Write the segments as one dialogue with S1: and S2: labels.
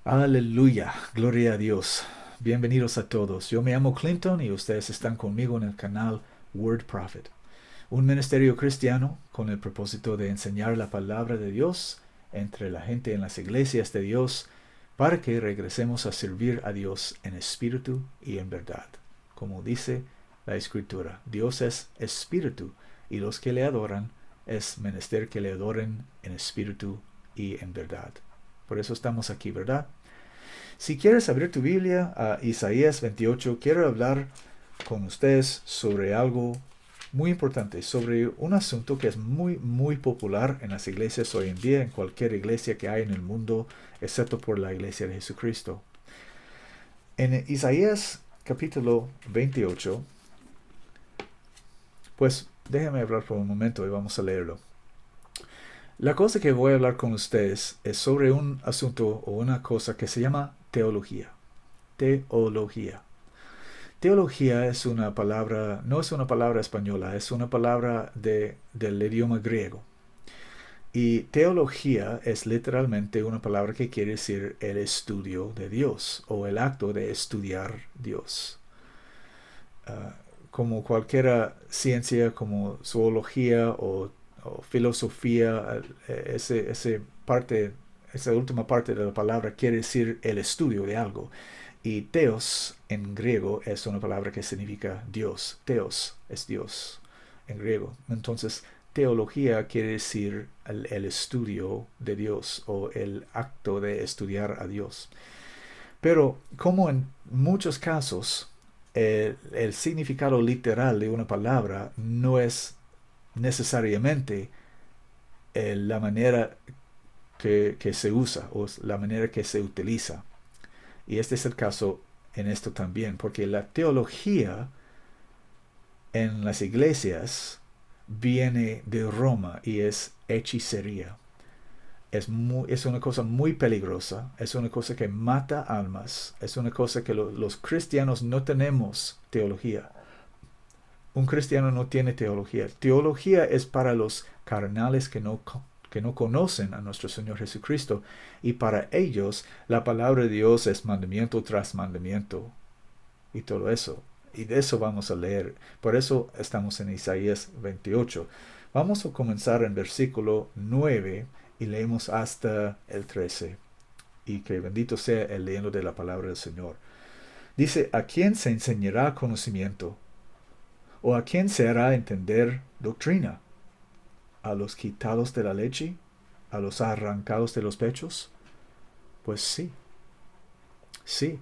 S1: Aleluya, gloria a Dios. Bienvenidos a todos. Yo me llamo Clinton y ustedes están conmigo en el canal Word Prophet, un ministerio cristiano con el propósito de enseñar la palabra de Dios entre la gente en las iglesias de Dios para que regresemos a servir a Dios en espíritu y en verdad. Como dice la Escritura, Dios es espíritu y los que le adoran es menester que le adoren en espíritu y en verdad. Por eso estamos aquí, ¿verdad? Si quieres abrir tu Biblia a Isaías 28, quiero hablar con ustedes sobre algo muy importante, sobre un asunto que es muy popular en las iglesias hoy en día, en cualquier iglesia que hay en el mundo, excepto por la iglesia de Jesucristo. En Isaías capítulo 28, pues déjame hablar por un momento y vamos a leerlo. La cosa que voy a hablar con ustedes es sobre un asunto o una cosa que se llama teología. Teología. Teología es una palabra, no es una palabra española, es una palabra del idioma griego. Y teología es literalmente una palabra que quiere decir el estudio de Dios o el acto de estudiar Dios. Como cualquier ciencia como zoología o filosofía, esa última parte de la palabra quiere decir el estudio de algo. Y teos en griego es una palabra que significa Dios. Teos es Dios en griego. Entonces, teología quiere decir el estudio de Dios o el acto de estudiar a Dios. Pero como en muchos casos, el significado literal de una palabra no es necesariamente la manera que se usa o la manera que se utiliza. Y este es el caso en esto también, porque la teología en las iglesias viene de Roma y es hechicería. Es una cosa muy peligrosa, es una cosa que mata almas, es una cosa que los cristianos no tenemos teología. Un cristiano no tiene teología. Teología es para los carnales que no conocen a nuestro Señor Jesucristo. Y para ellos la palabra de Dios es mandamiento tras mandamiento. Y todo eso. Y de eso vamos a leer. Por eso estamos en Isaías 28. Vamos a comenzar en versículo 9 y leemos hasta el 13. Y que bendito sea el leyendo de la palabra del Señor. Dice, ¿a quién se enseñará conocimiento? ¿O a quién se hará entender doctrina? ¿A los quitados de la leche? ¿A los arrancados de los pechos? Pues sí, sí.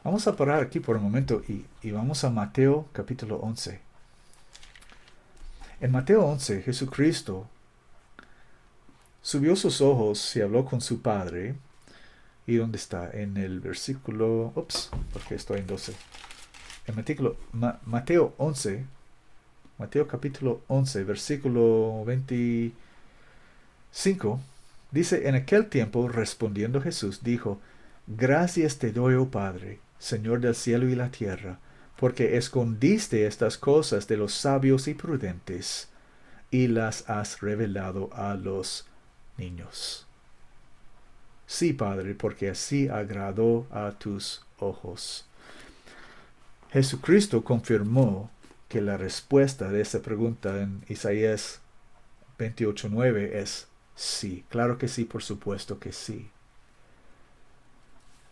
S1: Vamos a parar aquí por un momento y vamos a Mateo capítulo 11. En Mateo 11, Jesucristo subió sus ojos y habló con su Padre. ¿Y dónde está? En el versículo... porque estoy en 12. En Mateo 11, Mateo capítulo 11, versículo 25, dice, en aquel tiempo respondiendo Jesús dijo, gracias te doy, oh Padre, Señor del cielo y la tierra, porque escondiste estas cosas de los sabios y prudentes y las has revelado a los niños. Sí, Padre, porque así agradó a tus ojos. Jesucristo confirmó que la respuesta de esa pregunta en Isaías 28:9 es sí. Claro que sí, por supuesto que sí.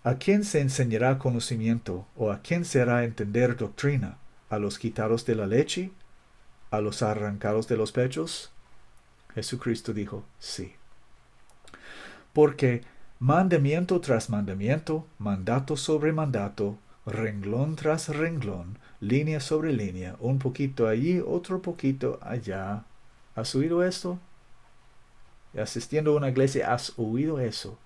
S1: ¿A quién se enseñará conocimiento o a quién se hará entender doctrina? ¿A los quitados de la leche? ¿A los arrancados de los pechos? Jesucristo dijo sí. Porque mandamiento tras mandamiento, mandato sobre mandato, renglón tras renglón, línea sobre línea, un poquito allí, otro poquito allá. ¿Has oído esto? Asistiendo a una iglesia, ¿has oído eso?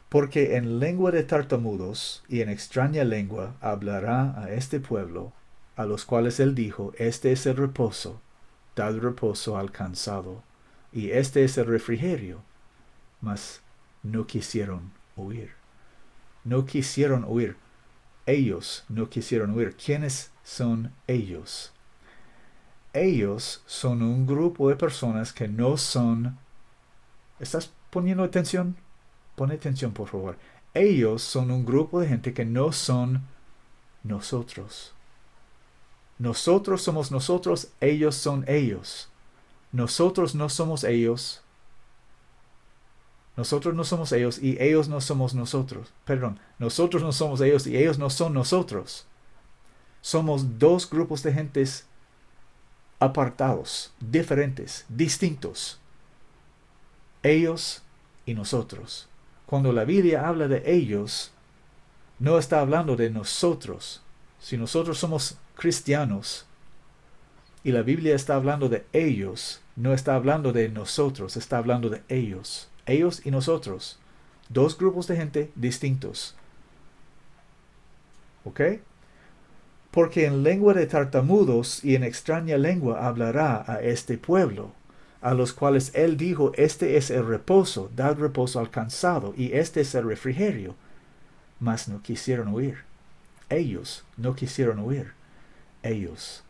S1: Porque en lengua de tartamudos y en extraña lengua hablará a este pueblo, a los cuales él dijo, este es el reposo, tal reposo alcanzado, y este es el refrigerio. Mas no quisieron oír. No quisieron oír. Ellos no quisieron oír. ¿Quiénes son ellos? Ellos son un grupo de personas que no son... ¿Estás poniendo atención? pon atención por favor. Ellos son un grupo de gente que no son nosotros. Nosotros somos nosotros, ellos son ellos. Nosotros no somos ellos. Nosotros no somos ellos y ellos no somos nosotros. Perdón, nosotros no somos ellos y ellos no son nosotros. Somos dos grupos de gentes apartados, diferentes, distintos. Ellos y nosotros. Cuando la Biblia habla de ellos, no está hablando de nosotros. Si nosotros somos cristianos y la Biblia está hablando de ellos, no está hablando de nosotros, está hablando de ellos. Ellos y nosotros. Dos grupos de gente distintos. ¿Ok? Porque en lengua de tartamudos y en extraña lengua hablará a este pueblo, a los cuales él dijo, este es el reposo, dad reposo al cansado, y este es el refrigerio. Mas no quisieron oír. Ellos no quisieron oír. Ellos.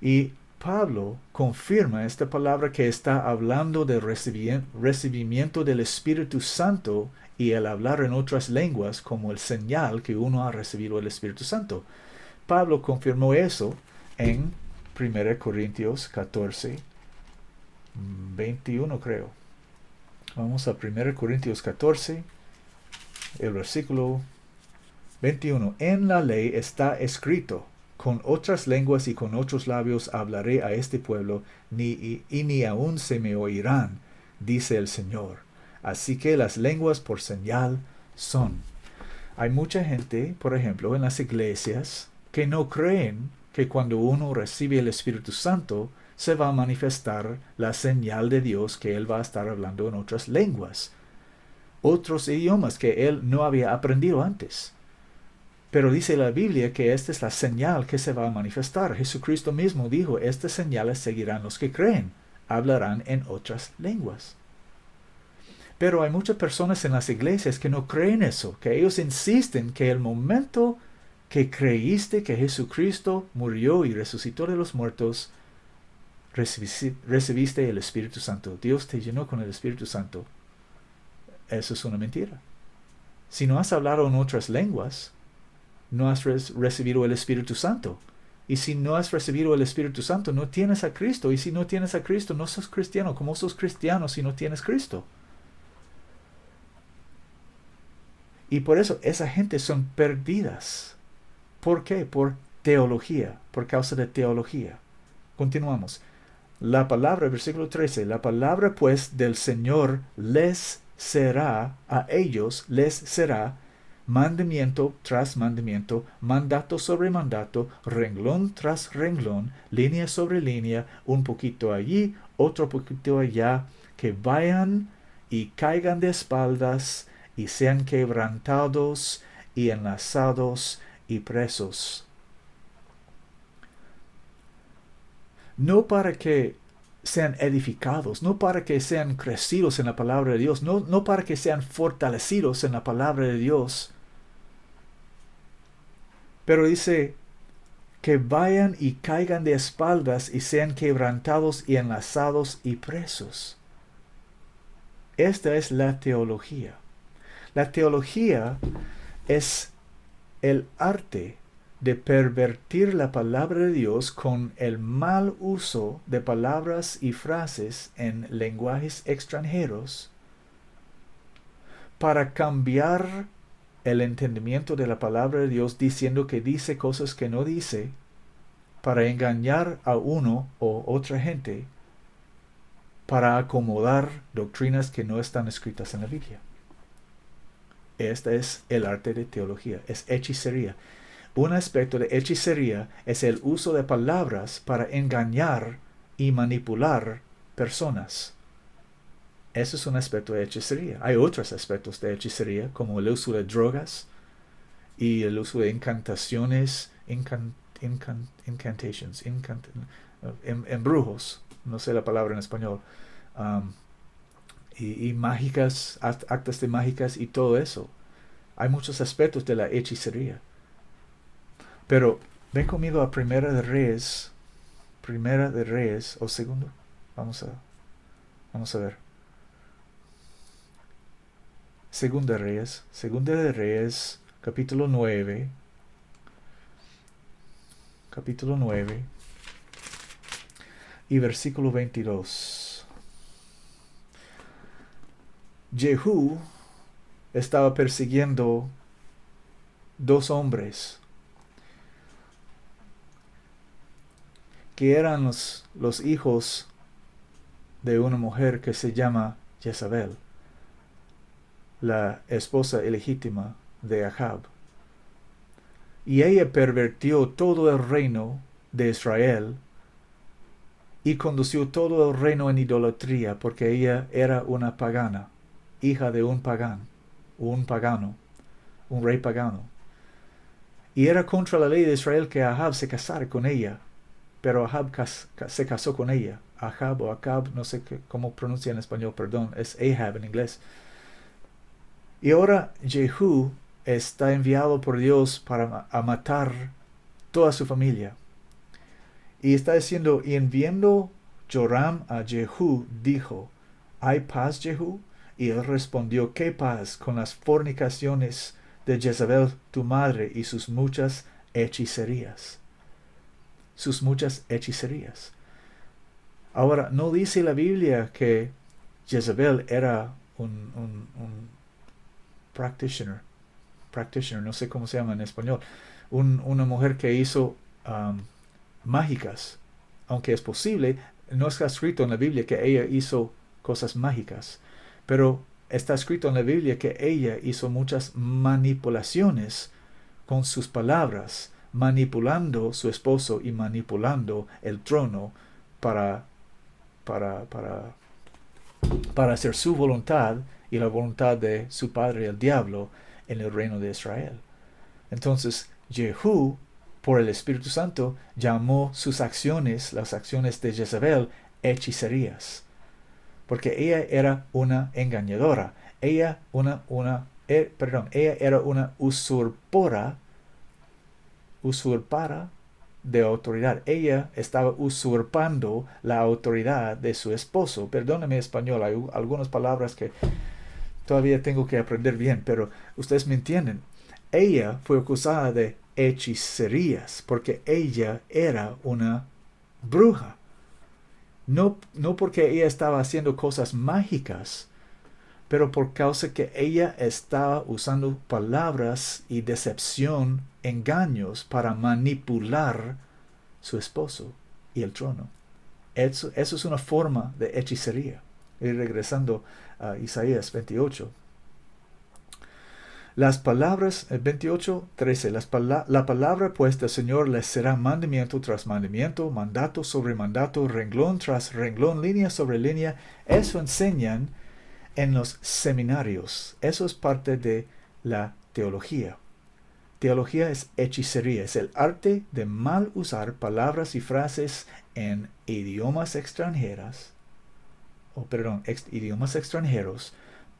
S1: Y Pablo confirma esta palabra que está hablando del recibimiento del Espíritu Santo y el hablar en otras lenguas como el señal que uno ha recibido el Espíritu Santo. Pablo confirmó eso en 1 Corintios 14, 21 creo. Vamos a 1 Corintios 14, el versículo 21. En la ley está escrito, con otras lenguas y con otros labios hablaré a este pueblo, y ni aún se me oirán, dice el Señor. Así que las lenguas por señal son. Hay mucha gente, por ejemplo, en las iglesias, que no creen que cuando uno recibe el Espíritu Santo, se va a manifestar la señal de Dios que Él va a estar hablando en otras lenguas, otros idiomas que Él no había aprendido antes. Pero dice la Biblia que esta es la señal que se va a manifestar. Jesucristo mismo dijo, estas señales seguirán los que creen, hablarán en otras lenguas. Pero hay muchas personas en las iglesias que no creen eso, que ellos insisten que el momento que creíste que Jesucristo murió y resucitó de los muertos, recibiste el Espíritu Santo. Dios te llenó con el Espíritu Santo. Eso es una mentira. Si no has hablado en otras lenguas, no has recibido el Espíritu Santo. Y si no has recibido el Espíritu Santo, no tienes a Cristo. Y si no tienes a Cristo, no sos cristiano. ¿Cómo sos cristiano si no tienes Cristo? Y por eso esa gente son perdidas. ¿Por qué? Por teología, por causa de teología. Continuamos. La palabra, versículo 13, la palabra pues del Señor les será, a ellos les será, mandamiento tras mandamiento, mandato sobre mandato, renglón tras renglón, línea sobre línea, un poquito allí, otro poquito allá, que vayan y caigan de espaldas y sean quebrantados y enlazados y presos. No para que sean edificados, no para que sean crecidos en la palabra de Dios, no para que sean fortalecidos en la palabra de Dios. Pero dice que vayan y caigan de espaldas y sean quebrantados y enlazados y presos. Esta es la teología. La teología es el arte de pervertir la palabra de Dios con el mal uso de palabras y frases en lenguajes extranjeros para cambiar el entendimiento de la palabra de Dios diciendo que dice cosas que no dice para engañar a uno o otra gente para acomodar doctrinas que no están escritas en la Biblia. Este es el arte de teología, es hechicería. Un aspecto de hechicería es el uso de palabras para engañar y manipular personas. Eso es un aspecto de hechicería. Hay otros aspectos de hechicería, como el uso de drogas y el uso de incantaciones, embrujos, no sé la palabra en español, y mágicas, actas de mágicas y todo eso. Hay muchos aspectos de la hechicería. Pero ven conmigo a Primera de Reyes, o segundo. Vamos a ver. Segunda de Reyes, capítulo 9, y versículo 22. Jehú estaba persiguiendo dos hombres que eran los hijos de una mujer que se llama Jezabel, la esposa ilegítima de Ahab. Y ella pervirtió todo el reino de Israel y condució todo el reino en idolatría, porque ella era una pagana, hija de un pagano, un rey pagano. Y era contra la ley de Israel que Ahab se casara con ella, pero Ahab se casó con ella. Ahab o Acab, no sé cómo pronuncia en español, perdón, es Ahab en inglés. Y ahora Jehú está enviado por Dios para matar toda su familia. Y está diciendo, y enviando Joram a Jehú, dijo, ¿hay paz, Jehú? Y él respondió, ¿qué paz con las fornicaciones de Jezabel tu madre y sus muchas hechicerías? Sus muchas hechicerías. Ahora, no dice la Biblia que Jezabel era un practitioner, no sé cómo se llama en español, una mujer que hizo mágicas, aunque es posible, no está escrito en la Biblia que ella hizo cosas mágicas, pero está escrito en la Biblia que ella hizo muchas manipulaciones con sus palabras, manipulando su esposo y manipulando el trono para hacer su voluntad y la voluntad de su padre el diablo en el reino de Israel. Entonces Jehú, por el Espíritu Santo, llamó sus acciones, las acciones de Jezabel, hechicerías, porque ella era una engañadora, ella era una usurpara de autoridad. Ella estaba usurpando la autoridad de su esposo. Perdóname español, hay algunas palabras que todavía tengo que aprender bien, pero ustedes me entienden. Ella fue acusada de hechicerías porque ella era una bruja. No porque ella estaba haciendo cosas mágicas, pero por causa que ella estaba usando palabras y decepción, engaños para manipular su esposo y el trono. Eso es una forma de hechicería. Y regresando a Isaías 28. Las palabras, 28:13, la palabra pues del Señor les será mandamiento tras mandamiento, mandato sobre mandato, renglón tras renglón, línea sobre línea. Eso enseñan en los seminarios. Eso es parte de la teología. Teología es hechicería, es el arte de mal usar palabras y frases en idiomas extranjeros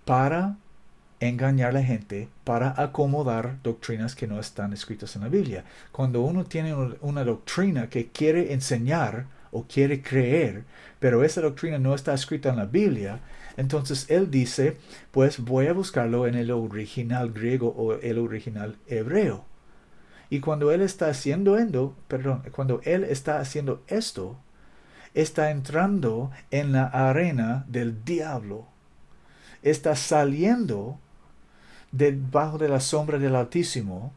S1: para engañar a la gente, para acomodar doctrinas que no están escritas en la Biblia. Cuando uno tiene una doctrina que quiere enseñar o quiere creer, pero esa doctrina no está escrita en la Biblia, entonces él dice, pues voy a buscarlo en el original griego o el original hebreo. Y cuando él está haciendo esto, está entrando en la arena del diablo. Está saliendo debajo de la sombra del Altísimo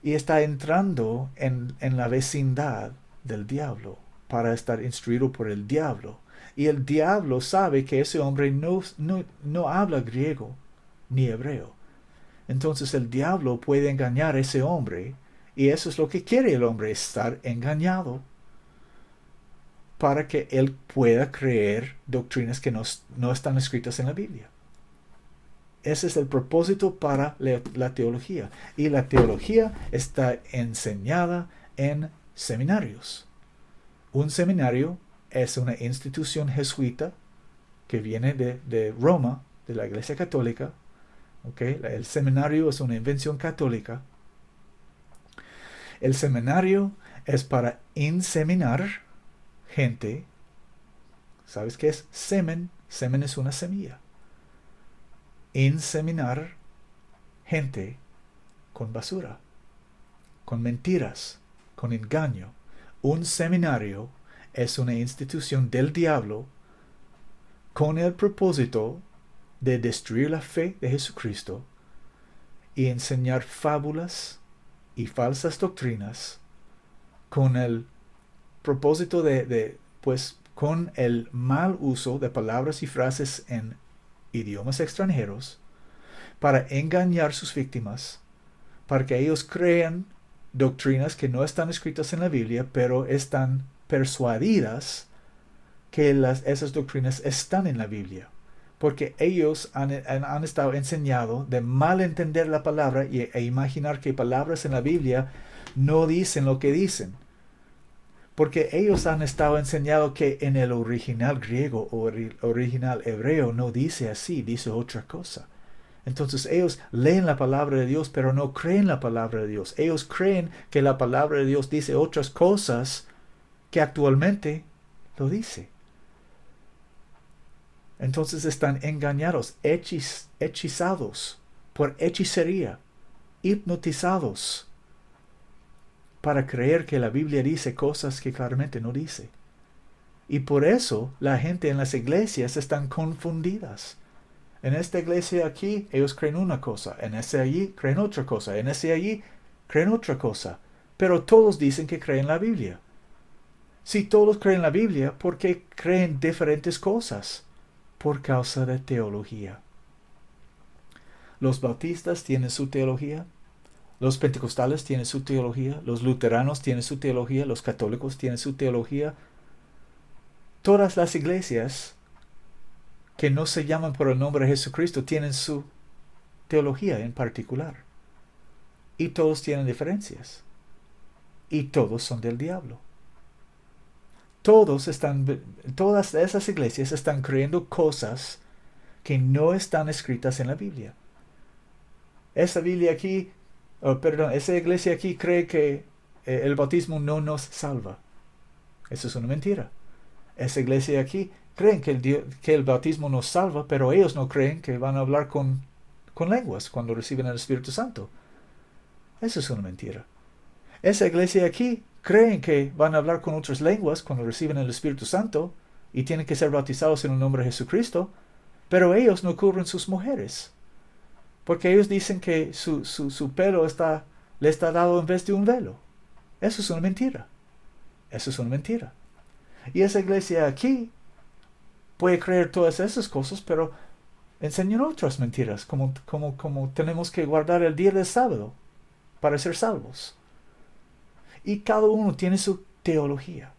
S1: y está entrando en la vecindad del diablo para estar instruido por el diablo. Y el diablo sabe que ese hombre no habla griego ni hebreo. Entonces el diablo puede engañar a ese hombre, y eso es lo que quiere el hombre, estar engañado, para que él pueda creer doctrinas que no están escritas en la Biblia. Ese es el propósito para la teología. Y la teología está enseñada en seminarios. Un seminario es una institución jesuita que viene de Roma, de la Iglesia Católica. ¿Okay? El seminario es una invención católica. El seminario es para inseminar gente. ¿Sabes qué es semen? Semen es una semilla. inseminar gente con basura, con mentiras, con engaño. Un seminario es una institución del diablo con el propósito de destruir la fe de Jesucristo y enseñar fábulas y falsas doctrinas con el propósito pues con el mal uso de palabras y frases en idiomas extranjeros para engañar sus víctimas, para que ellos crean doctrinas que no están escritas en la Biblia, pero están persuadidas que esas doctrinas están en la Biblia. Porque ellos han estado enseñados de mal entender la palabra e imaginar que palabras en la Biblia no dicen lo que dicen. Porque ellos han estado enseñados que en el original griego o original hebreo no dice así, dice otra cosa. Entonces ellos leen la palabra de Dios, pero no creen la palabra de Dios. Ellos creen que la palabra de Dios dice otras cosas que actualmente lo dice. Entonces están engañados, hechizados por hechicería, hipnotizados para creer que la Biblia dice cosas que claramente no dice. Y por eso la gente en las iglesias están confundidas. En esta iglesia aquí ellos creen una cosa, en ese allí creen otra cosa, en ese allí creen otra cosa. Pero todos dicen que creen la Biblia. Si todos creen la Biblia, ¿por qué creen diferentes cosas? Por causa de teología. Los bautistas tienen su teología, los pentecostales tienen su teología, los luteranos tienen su teología, los católicos tienen su teología. Todas las iglesias que no se llaman por el nombre de Jesucristo tienen su teología en particular. Y todos tienen diferencias. Y todos son del diablo. Todas esas iglesias están creyendo cosas que no están escritas en la Biblia. Esa iglesia aquí cree que el bautismo no nos salva. Eso es una mentira. Esa iglesia aquí creen que el bautismo nos salva, pero ellos no creen que van a hablar con lenguas cuando reciben el Espíritu Santo. Eso es una mentira. Esa iglesia aquí creen que van a hablar con otras lenguas cuando reciben el Espíritu Santo y tienen que ser bautizados en el nombre de Jesucristo, pero ellos no cubren sus mujeres, porque ellos dicen que su pelo le está dado en vez de un velo. Eso es una mentira. Eso es una mentira. Y esa iglesia aquí puede creer todas esas cosas, pero enseñan otras mentiras, como tenemos que guardar el día del sábado para ser salvos. Y cada uno tiene su teología,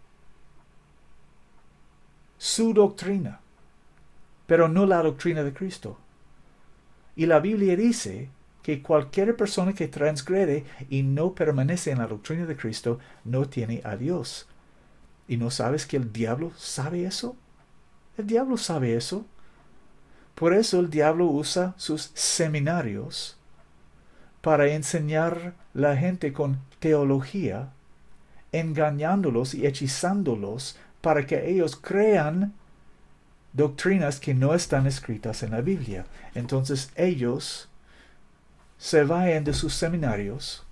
S1: su doctrina, pero no la doctrina de Cristo. Y la Biblia dice que cualquier persona que transgrede y no permanece en la doctrina de Cristo no tiene a Dios. ¿Y no sabes que el diablo sabe eso? El diablo sabe eso. Por eso el diablo usa sus seminarios para enseñar a la gente con teología, engañándolos y hechizándolos para que ellos crean doctrinas que no están escritas en la Biblia. Entonces ellos se vayan de sus seminarios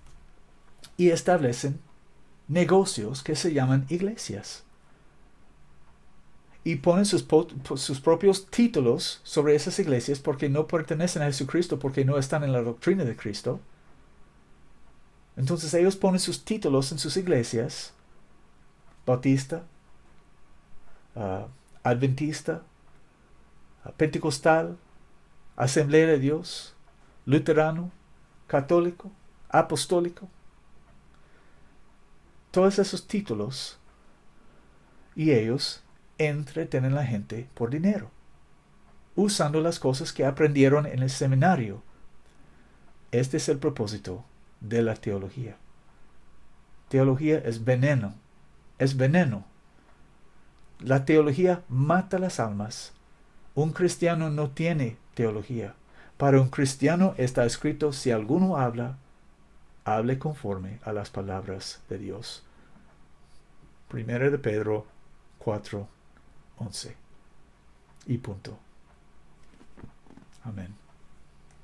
S1: y establecen negocios que se llaman iglesias. Y ponen sus propios títulos sobre esas iglesias porque no pertenecen a Jesucristo, porque no están en la doctrina de Cristo. Entonces ellos ponen sus títulos en sus iglesias: bautista, adventista, pentecostal, asamblea de Dios, luterano, católico, apostólico. Todos esos títulos, y ellos entretienen a la gente por dinero, usando las cosas que aprendieron en el seminario. Este es el propósito de la teología. Teología es veneno. Es veneno. La teología mata las almas. Un cristiano no tiene teología. Para un cristiano está escrito: si alguno habla, hable conforme a las palabras de Dios. 1 de Pedro 4:11. Y punto.